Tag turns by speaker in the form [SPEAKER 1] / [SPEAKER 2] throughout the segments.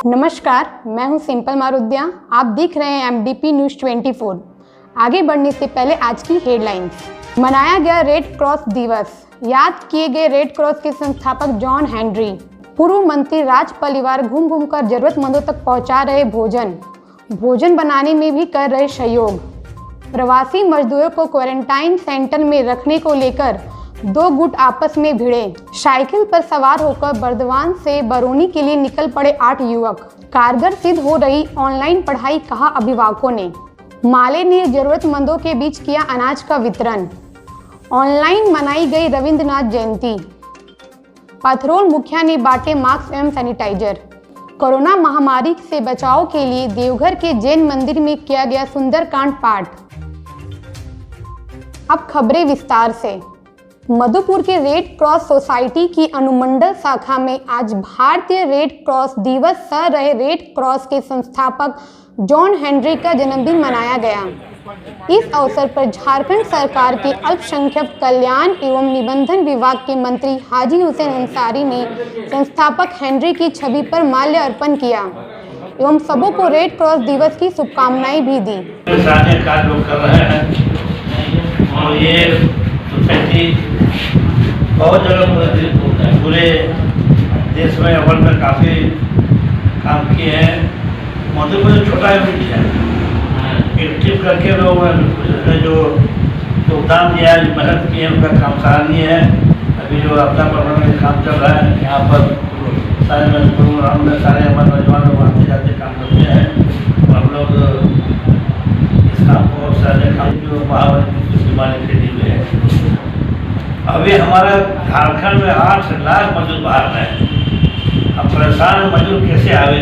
[SPEAKER 1] नमस्कार, मैं हूं सिंपल मारुद्या। आप देख रहे हैं MDP न्यूज़ 24। आगे बढ़ने से पहले आज की हेडलाइंस। मनाया गया रेड क्रॉस दिवस। याद किए गए रेड क्रॉस के संस्थापक जॉन हेनरी। पूर्व मंत्री राज परिवार घूम घूम कर जरूरतमंदों तक पहुंचा रहे भोजन बनाने में भी कर रहे सहयोग। प्रवासी मजदूरों को क्वारंटाइन सेंटर में रखने को लेकर दो गुट आपस में भिड़े। साइकिल पर सवार होकर बर्दवान से बरौनी के लिए निकल पड़े 8 युवक। कारगर सिद्ध हो रही ऑनलाइन पढ़ाई, कहा अभिभावकों ने। माले ने जरूरतमंदों के बीच किया अनाज का वितरण। ऑनलाइन मनाई गई रविंद्रनाथ जयंती। पाथरोल मुखिया ने बांटे मास्क एवं सैनिटाइजर। कोरोना महामारी से बचाव के लिए देवघर के जैन मंदिर में किया गया सुंदरकांड पाठ। अब खबरें विस्तार से। मधुपुर के रेड क्रॉस सोसाइटी की अनुमंडल शाखा में आज भारतीय रेड क्रॉस दिवस सह रहे रेड क्रॉस के संस्थापक जॉन हेनरी का जन्मदिन मनाया गया। इस अवसर पर झारखंड सरकार के अल्पसंख्यक कल्याण एवं निबंधन विभाग के मंत्री हाजी हुसैन अंसारी ने संस्थापक हेनरी की छवि पर माल्य अर्पण किया एवं सबों को रेड क्रॉस दिवस की शुभकामनाएं भी दी।
[SPEAKER 2] बहुत जगह पूरे देश में अव्वल में काफ़ी काम किए हैं। मधुपुर छोटा यूनिट है, एक्टिव करके लोग जो योगदान दिया है, मेहनत की है, उनका काम सराहनीय है। अभी जो आपदा प्रबंधन का काम चल रहा है, यहाँ पर सारे मजदूर में सारे हमारे नौजवान लोग आते जाते काम करते हैं। हम लोग इस काम को सारे काम जो महामारी बीमारी से हुए हैं। अभी हमारा झारखंड में 8 लाख मजदूर बाहर हैं। अब परेशान मजदूर कैसे आवे,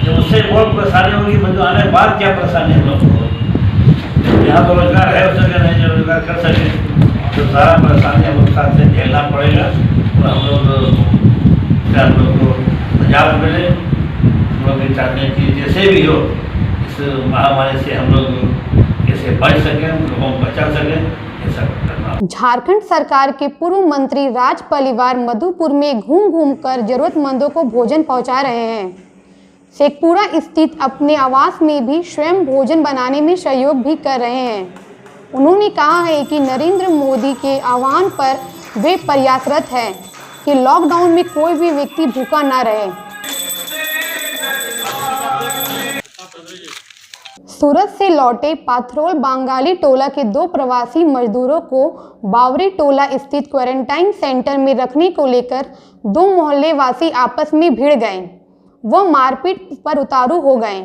[SPEAKER 2] जब उससे बहुत परेशानी होगी मजदूर आने के बाद क्या परेशानी हम लोग को। यहाँ तो रोजगार है, उस जगह नहीं रोजगार कर सके तो सारा परेशानी हम लोग साथ से झेलना पड़ेगा। और हम लोग को निजात मिले। हम लोग चाहते हैं कि जैसे भी हो इस महामारी से हम लोग कैसे बच सकें, लोगों को बचा सकें।
[SPEAKER 1] झारखंड सरकार के पूर्व मंत्री राज परिवार मधुपुर में घूम घूम कर जरूरतमंदों को भोजन पहुंचा रहे हैं। शेखपुरा स्थित अपने आवास में भी स्वयं भोजन बनाने में सहयोग भी कर रहे हैं। उन्होंने कहा है कि नरेंद्र मोदी के आह्वान पर वे प्रयासरत है कि लॉकडाउन में कोई भी व्यक्ति भूखा न रहे। सूरत से लौटे पाथरोल बंगाली टोला के 2 प्रवासी मजदूरों को बावरी टोला स्थित क्वारंटाइन सेंटर में रखने को लेकर 2 मोहल्ले वासी आपस में भिड़ गए। वह मारपीट पर उतारू हो गए।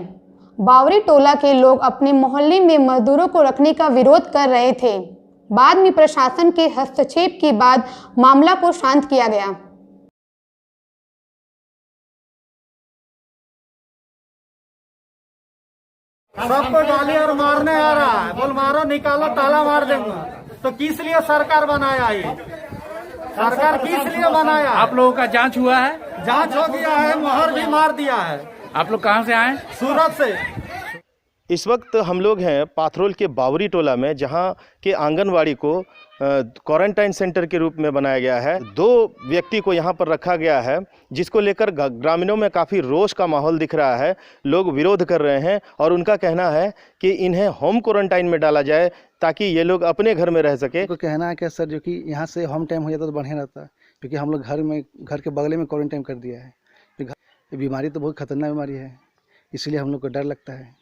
[SPEAKER 1] बावरी टोला के लोग अपने मोहल्ले में मजदूरों को रखने का विरोध कर रहे थे। बाद में प्रशासन के हस्तक्षेप के बाद मामला को शांत किया गया।
[SPEAKER 3] सबको गाली और मारने आ रहा है, बोल मारो निकालो ताला मार देंगे। तो किस लिए सरकार बनाया ये? सरकार किस लिए बनाया?
[SPEAKER 4] आप लोगों का जांच हुआ है?
[SPEAKER 3] जांच हो गया है, मोहर भी मार दिया है।
[SPEAKER 4] आप लोग कहां से आए?
[SPEAKER 3] सूरत से।
[SPEAKER 5] इस वक्त हम लोग हैं पाथरोल के बावरी टोला में, जहां के आंगनवाड़ी को क्वारंटाइन सेंटर के रूप में बनाया गया है। 2 व्यक्ति को यहां पर रखा गया है, जिसको लेकर ग्रामीणों में काफ़ी रोष का माहौल दिख रहा है। लोग विरोध कर रहे हैं और उनका कहना है कि इन्हें होम क्वारंटाइन में डाला जाए ताकि ये लोग अपने घर में रह सके।
[SPEAKER 6] तो कहना है कि सर जो कि यहाँ से होम टाइम हो जाता तो बढ़िया रहता, क्योंकि हम लोग घर के बगले में क्वारंटाइन कर दिया है। ये बीमारी तो बहुत खतरनाक बीमारी है, इसलिए हम लोग को डर लगता है।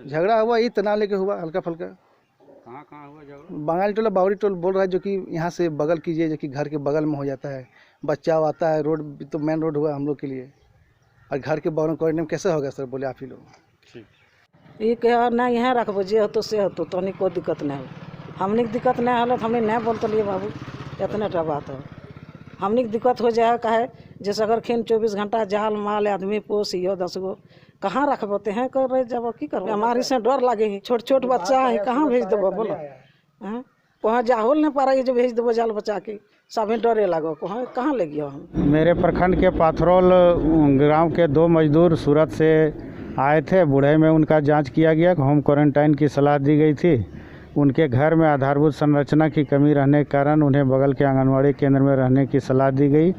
[SPEAKER 6] झगड़ा हुआ ये तना लेके हुआ, हल्का फुल्का। कहाँ हुआ झगड़ा? बंगाली टोला बावरी टोल बोल रहा है, जो कि यहाँ से बगल कीजिए, जो कि घर के बगल में हो जाता है। बच्चा आता है, रोड तो मेन रोड हुआ हम लोग के लिए, और घर के बगल में क्वारंटाइन कैसे होगा सर? बोले आप ही लोग।
[SPEAKER 7] ये क्या ना यहाँ रखबो, जे हो से हो तो नहीं कोई दिक्कत नहीं हो। हमने दिक्कत नहीं हालत हमने नहीं बोलते लिए बाबू, इतना टा बात हो। हमने दिक्कत हो जाए काहे, जैसे अगर खेन 24 घंटा जाल माल आदमी पोसियो 10 गो कहाँ रखबते हैं कर रहे जब की कर हमारी से डर लगे है। छोट छोट बच्चा है, कहाँ भेज देबो बोलो? वहाँ जाहोल नहीं पा रही जो भेज देबो जाल बचा के, सभी डरे लगो कहाँ ले गया हम।
[SPEAKER 8] मेरे प्रखंड के पाथरोल गांव के 2 मजदूर सूरत से आए थे। बूढ़े में उनका जांच किया गया, होम क्वारंटाइन की सलाह दी गई थी। उनके घर में आधारभूत संरचना की कमी रहने के कारण उन्हें बगल के आंगनवाड़ी केंद्र में रहने की सलाह दी गई।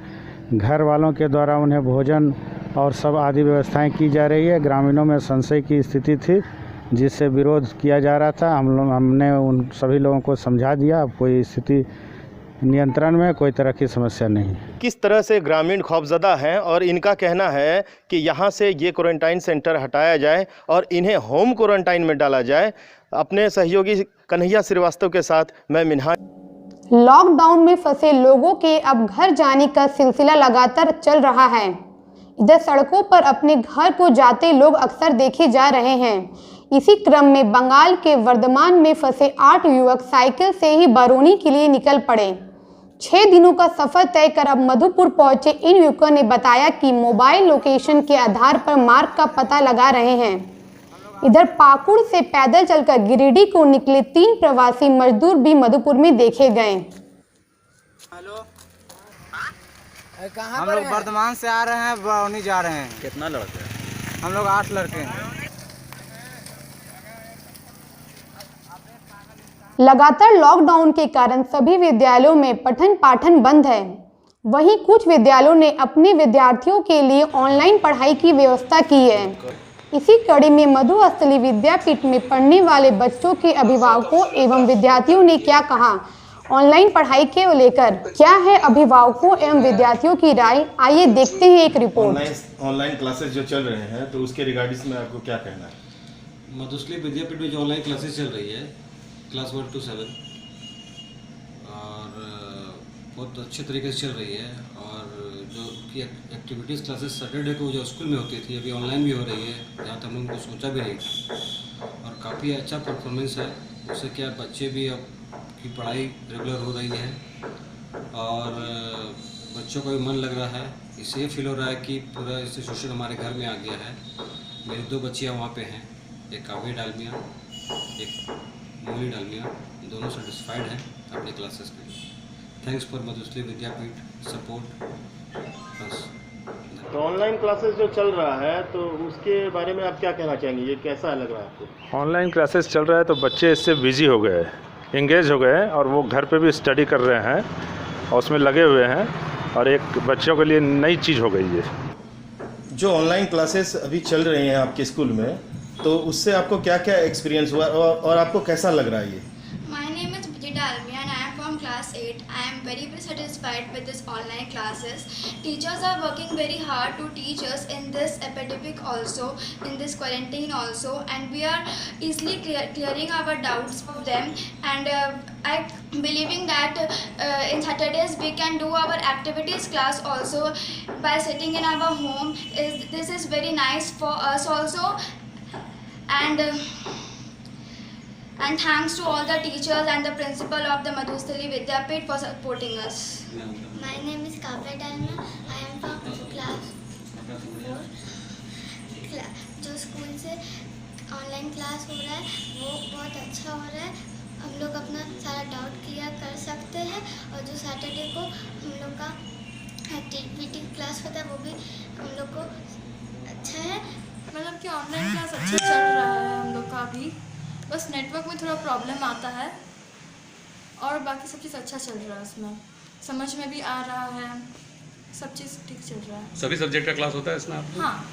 [SPEAKER 8] घर वालों के द्वारा उन्हें भोजन और सब आदि व्यवस्थाएं की जा रही है। ग्रामीणों में संशय की स्थिति थी जिससे विरोध किया जा रहा था। हमने उन सभी लोगों को समझा दिया, अब कोई स्थिति नियंत्रण में, कोई तरह की समस्या नहीं।
[SPEAKER 5] किस तरह से ग्रामीण खौफजदा हैं और इनका कहना है कि यहाँ से ये क्वारंटाइन सेंटर हटाया जाए और इन्हें होम क्वारंटाइन में डाला जाए। अपने सहयोगी कन्हैया श्रीवास्तव के साथ मैं मिन्हाज।
[SPEAKER 1] लॉकडाउन में फंसे लोगों के अब घर जाने का सिलसिला लगातार चल रहा है। इधर सड़कों पर अपने घर को जाते लोग अक्सर देखे जा रहे हैं। इसी क्रम में बंगाल के वर्धमान में फंसे 8 युवक साइकिल से ही बरौनी के लिए निकल पड़े। 6 दिनों का सफर तय कर अब मधुपुर पहुंचे इन युवकों ने बताया कि मोबाइल लोकेशन के आधार पर मार्ग का पता लगा रहे हैं। इधर पाकुड़ से पैदल चलकर गिरिडीह को निकले 3 प्रवासी मजदूर भी मधुपुर में देखे गए।
[SPEAKER 3] हम लोग वर्धमान से आ रहे हैं, बरौनी जा रहे हैं।
[SPEAKER 4] कितना लड़के हैं?
[SPEAKER 3] हम लोग 8 लड़के हैं।
[SPEAKER 1] लगातार लॉकडाउन के कारण सभी विद्यालयों में पठन पाठन बंद है। वहीं कुछ विद्यालयों ने अपने विद्यार्थियों के लिए ऑनलाइन पढ़ाई की व्यवस्था की है। इसी कड़ी में मधुस्थली विद्यापीठ में पढ़ने वाले बच्चों के अभिभावकों एवं विद्यार्थियों ने क्या कहा ऑनलाइन पढ़ाई के लेकर, क्या है अभिभावकों एवं विद्यार्थियों की राय, आइए देखते हैं एक रिपोर्ट।
[SPEAKER 5] ऑनलाइन क्लासेस जो चल रहे हैं तो उसके रिगार्डिंग में आपको क्या कहना है?
[SPEAKER 9] मधुस्थली विद्यापीठ में जो ऑनलाइन क्लासेस चल रही है क्लास 1 to 7 और बहुत अच्छे तरीके से चल रही है। और जो कि एक्टिविटीज़ क्लासेस सैटरडे को जो स्कूल में होती थी अभी ऑनलाइन भी हो रही है, जहाँ तक हम लोगों को सोचा भी नहीं था। और काफ़ी अच्छा परफॉर्मेंस है। उससे क्या बच्चे भी अब की पढ़ाई रेगुलर हो रही है और बच्चों का भी मन लग रहा है। इससे ये फील हो रहा है कि पूरा इंस्टीट्यूशन हमारे घर में आ गया है। मेरी 2 बच्चियाँ वहाँ पे हैं, एक काव्य डालमिया, एक मोली डालमिया, दोनों सेटिस्फाइड हैं अपने क्लासेस के लिए। Thanks for Madhusthali Vidyapeeth support बस।
[SPEAKER 5] तो ऑनलाइन क्लासेस जो चल रहा है तो उसके बारे में आप क्या कहना चाहेंगे? ये कैसा लग रहा है आपको?
[SPEAKER 10] ऑनलाइन क्लासेस चल रहा है तो बच्चे इससे बिजी हो गए, एंगेज हो गए और वो घर पे भी स्टडी कर रहे हैं और उसमें लगे हुए हैं और एक बच्चों के लिए नई चीज़ हो गई है।
[SPEAKER 5] जो ऑनलाइन क्लासेस अभी चल रही हैं आपके स्कूल में, तो उससे आपको क्या क्या एक्सपीरियंस हुआ और आपको कैसा लग रहा है ये?
[SPEAKER 11] My name is Vijay Dalmia and I am from class 8. I am very satisfied with this online classes. Teachers are working very hard to teach us in this epidemic also, in this quarantine also, and we are easily clearing our doubts for them. And I believing that in Saturdays we can do our activities class also by sitting in our home. This is very nice for us also. And thanks to all the teachers and the principal of the Madhustali Vidyapit for supporting us.
[SPEAKER 12] My name is Kavya Dalmia. I am from class 4. जो school से online class हो रहा है वो बहुत अच्छा हो रहा है। हम लोग अपना सारा डाउट क्लियर कर सकते हैं और जो सैटरडे को हम लोग का एक्टिविटी क्लास होता है वो भी हम लोग को अच्छा है।
[SPEAKER 11] मतलब कि ऑनलाइन क्लास अच्छा चल रहा है हम लोग का अभी, बस नेटवर्क में थोड़ा प्रॉब्लम आता है और बाकी सब चीज़ अच्छा चल रहा है। उसमें समझ में भी आ रहा है, सब चीज़ ठीक चल रहा है।
[SPEAKER 10] सभी सब्जेक्ट का क्लास होता है इसमें आपको?
[SPEAKER 11] हाँ।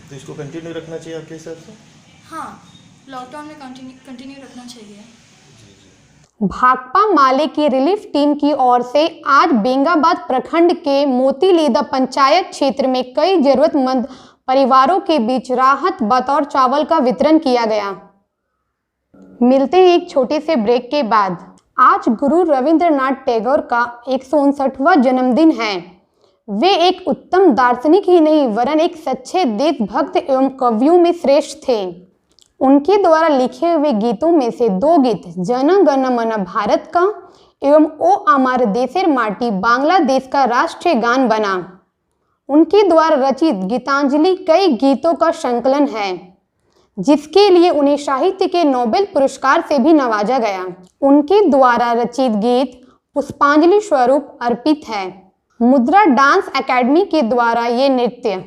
[SPEAKER 5] तो इसको कंटिन्यू रखना चाहिए आपके हिसाब से?
[SPEAKER 11] हाँ, लॉकडाउन में कंटिन्यू रखना चाहिए।
[SPEAKER 1] भाकपा माले की रिलीफ टीम की ओर से आज बेंगाबाद प्रखंड के मोतीलीदा पंचायत क्षेत्र में कई जरूरतमंद परिवारों के बीच राहत बतौर चावल का वितरण किया गया। मिलते हैं एक छोटे से ब्रेक के बाद। आज गुरु रविंद्रनाथ टैगोर का 159वां जन्मदिन है। वे एक उत्तम दार्शनिक ही नहीं वरन एक सच्चे देशभक्त एवं कवियों में श्रेष्ठ थे। उनके द्वारा लिखे हुए गीतों में से 2 गीत जन गण मन भारत का एवं ओ अमार देशेर माटी बांग्लादेश का राष्ट्रीय गान बना। उनके द्वारा रचित गीतांजलि कई गीतों का संकलन है जिसके लिए उन्हें साहित्य के नोबेल पुरस्कार से भी नवाजा गया। उनके द्वारा रचित गीत पुष्पांजलि स्वरूप अर्पित है। मुद्रा डांस एकेडमी के द्वारा ये नृत्य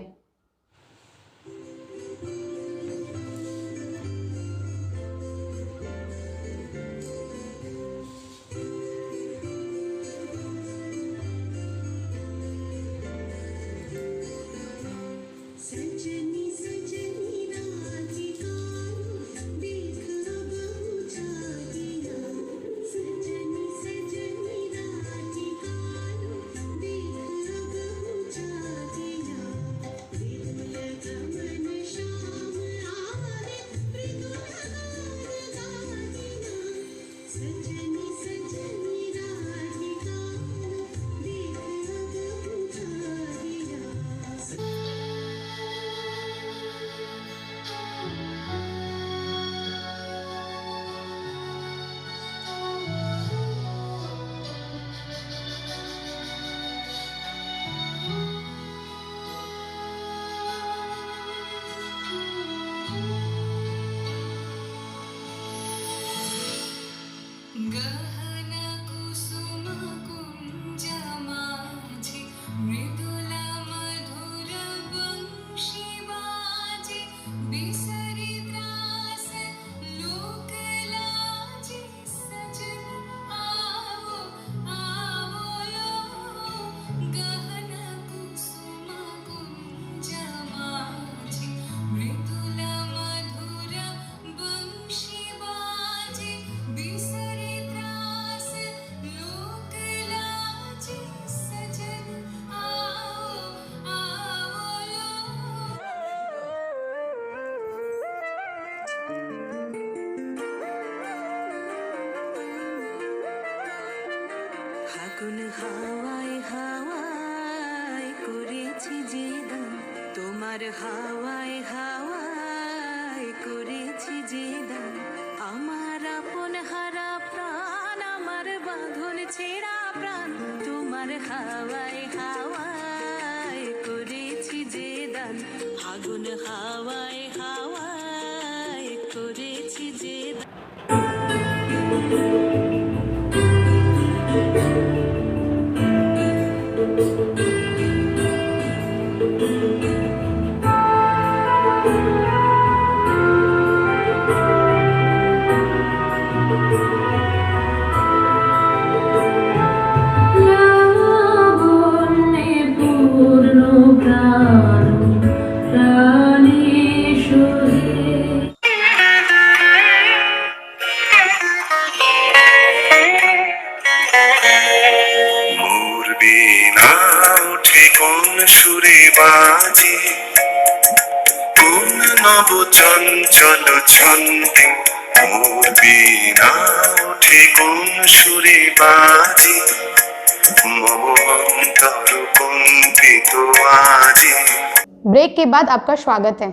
[SPEAKER 13] আগুন হাওয়ায় হাওয়ায় করেছি যে দান, তোমার হাওয়ায় হাওয়ায় করেছি যে দান, আমার আপন হারা প্রাণ, আমার বাঁধন ছেঁড়া প্রাণ, তোমার হাওয়ায় হাওয়ায় করেছি যে দান, আগুন হাওয়ায় হাওয়ায় করেছি যে দান।
[SPEAKER 14] সুরে বাজে কোন নব চঞ্চল ছন্দে, মোর বীণা ওঠে কোন সুরে বাজে, মম অন্তর কম্পিত আজে।
[SPEAKER 1] ब्रेक के बाद आपका स्वागत है।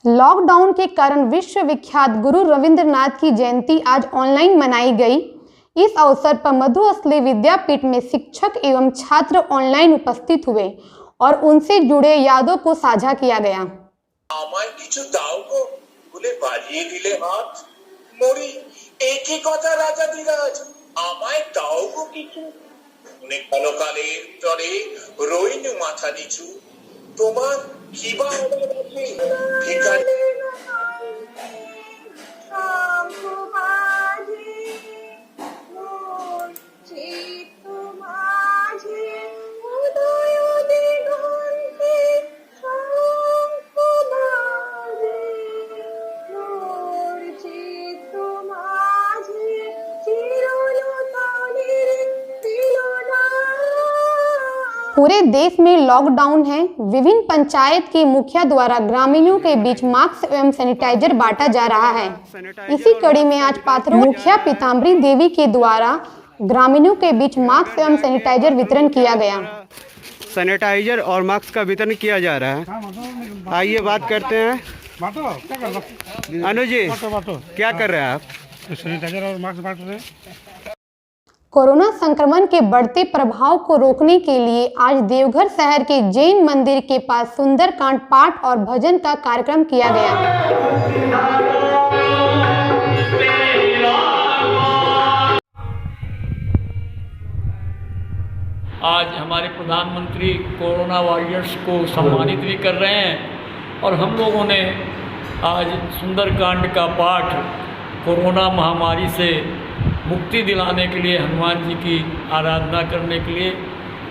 [SPEAKER 1] लॉकडाउन के कारण विश्वविख्यात गुरु रविंद्रनाथ की जयंती आज ऑनलाइन मनाई गई। इस अवसर पर मधुअसली विद्यापीठ में शिक्षक एवं छात्र ऑनलाइन उपस्थित हुए और उनसे जुड़े यादों को साझा किया गया।
[SPEAKER 15] আমায় কিছু দাও গো বলে বাড়িয়ে দিলে হাত, মরি একই কথা রাজাধিরাজ, আমায় দাও গো কিছু, অনেক কালের তরে রইনু মাথা নিচু, তোমার কিবা অভাব আছে ভিখারি
[SPEAKER 1] पूरे देश में लॉकडाउन है। विभिन्न पंचायत के मुखिया द्वारा ग्रामीणों के बीच मास्क एवं सैनिटाइजर बांटा जा रहा है। इसी कड़ी में आज पाथरोल मुखिया पीताम्बरी देवी के द्वारा ग्रामीणों के बीच मास्क एवं सैनिटाइजर वितरण किया गया।
[SPEAKER 16] सैनिटाइजर और मास्क का वितरण किया जा रहा है। आइए बात करते हैं। अनु जी क्या कर रहे हैं आप?
[SPEAKER 17] सैनिटाइजर और मास्क बांट रहे हैं।
[SPEAKER 1] कोरोना संक्रमण के बढ़ते प्रभाव को रोकने के लिए आज देवघर शहर के जैन मंदिर के पास सुंदरकांड पाठ और भजन का कार्यक्रम किया गया।
[SPEAKER 18] आज हमारे प्रधानमंत्री कोरोना वॉरियर्स को सम्मानित भी कर रहे हैं और हम लोगों ने आज सुंदरकांड का पाठ कोरोना महामारी से मुक्ति दिलाने के लिए, हनुमान जी की आराधना करने के लिए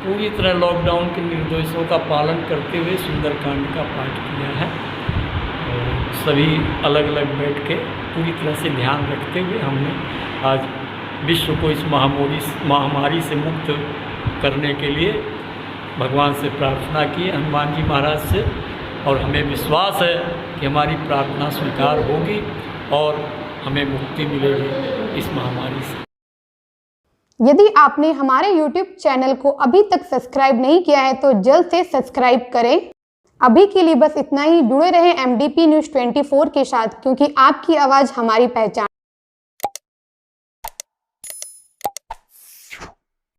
[SPEAKER 18] पूरी तरह लॉकडाउन के निर्देशों का पालन करते हुए सुंदरकांड का पाठ किया है। और सभी अलग अलग बैठ के पूरी तरह से ध्यान रखते हुए हमने आज विश्व को इस महामारी से मुक्त करने के लिए भगवान से प्रार्थना की, हनुमान जी महाराज से, और हमें विश्वास है कि हमारी प्रार्थना स्वीकार होगी और हमें मुक्ति मिलेगी इस महामारी से।
[SPEAKER 1] यदि आपने हमारे YouTube चैनल को अभी तक सब्सक्राइब नहीं किया है तो जल्द से सब्सक्राइब करें। अभी के लिए बस इतना ही। जुड़े रहें MDP News 24 के साथ, क्योंकि आपकी आवाज़ हमारी पहचान।